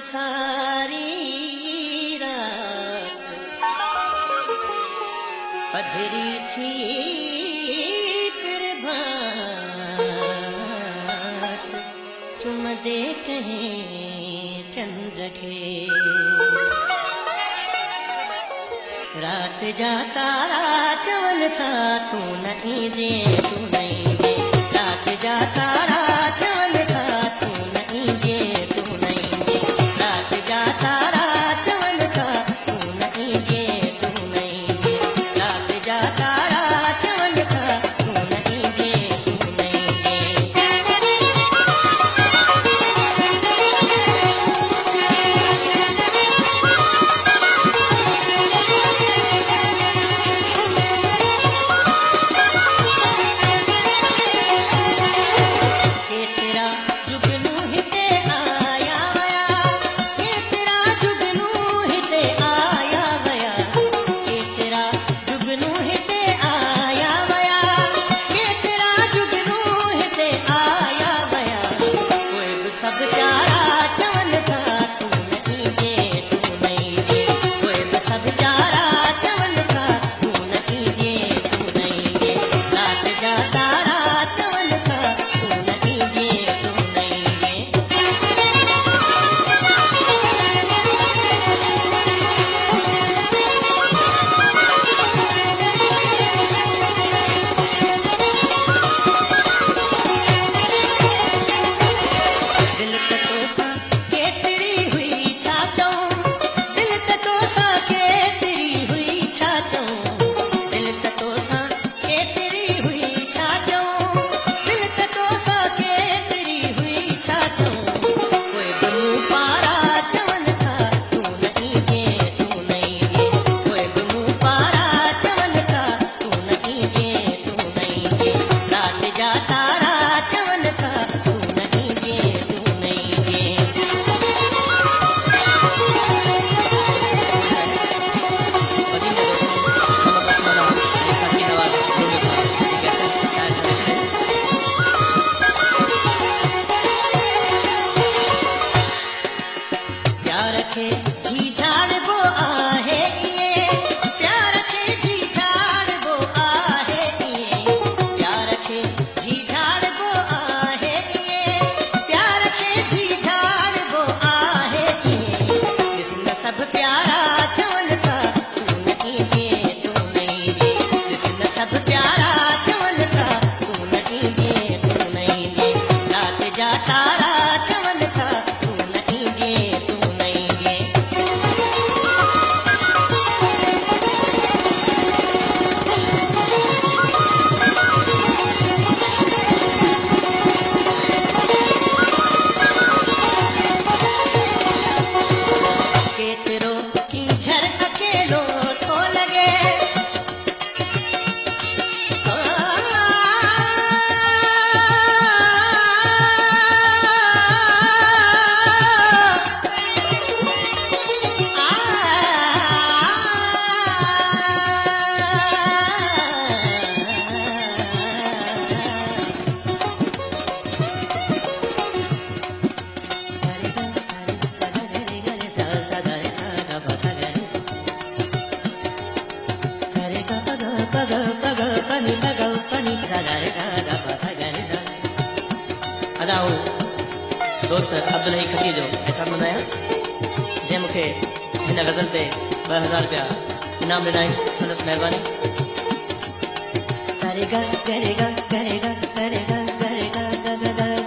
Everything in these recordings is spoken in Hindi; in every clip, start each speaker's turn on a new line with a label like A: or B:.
A: सारी रात पधरी थी फिर भात चुम दे कहीं चंद्र के रात जाता चवन था तू नहीं दे तू नहीं दे रात जाता चवन था तू नहीं दे तू नहीं दे रात जाता चवन था तू नहीं दे तू नहीं दे रात जाता चवन था तू नहीं दे तू नहीं
B: अदाओ दोस्त अब्दुल हई खटी जो एहसान मनाया जे मुखे हिन गज़ल पे 2000 रुपया इनाम ॾिना आहिनि संदसि महिरबानी
A: सारे गा करे गा करे गा करे गा करे गा गा गा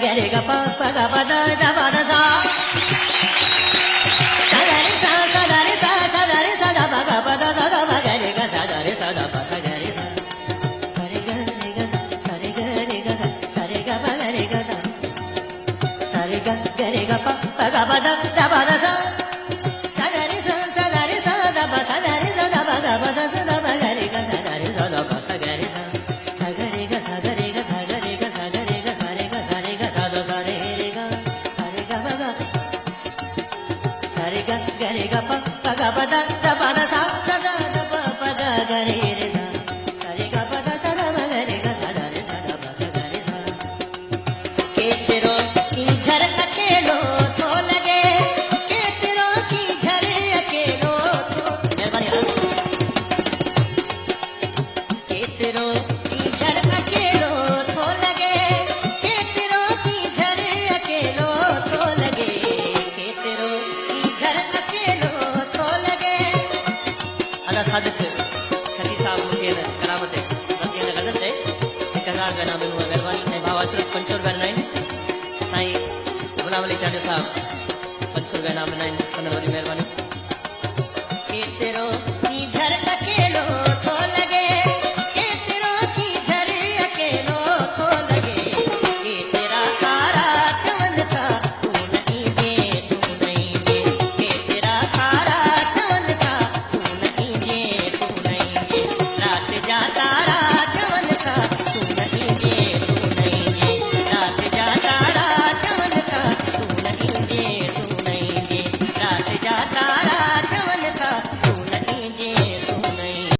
A: गरे ग पा सा गा पा दा दा पा दा सा सा गा रे सा दा रे सा दा पा गा पा दा सा गा पा गरे ग सा दा रे सा दा पा सा गा रे सा रे ग रे ग सा रे ग रे ग सा रे ग पा गा रे ग सा रे ग रे ग पा गा पा दा पा दा सा सा गा रे सा दा पा सा गा रे सा दा पा गा पा दा सा दा पा गा रे ग सा दा रे सा दा पा सा गा रे सा सा गा रे ग सा गा रे ग सा गा रे ग सा गा रे ग सा रे ग सा रे ग सा दा सा रे रे ग सा रे ग पा गा सा रे ग रे ग पा गा पा दा पा दा सा सा दा दा पा गा गा रे रे सा सा रे ग पा दा सा दा पा गा रे ग सा दा रे सा दा पा सा गा रे सा के तेरो की झर अकेलो तो लगे के तेरो की झर अकेलो तो मेहरबानी के तेरो की झर अकेलो तो लगे के तेरो की झर अकेलो तो लगे के तेरो की झर अकेलो तो लगे अदा सादिक खती साहब मुझे करामत है बस ये गजल है 1000 गाना में मेहरबानी है बाबा अशरफ 500 गाना है साईं गुलाम अली चाचा साहब 500 गाना में संदन वाली मेहरबानी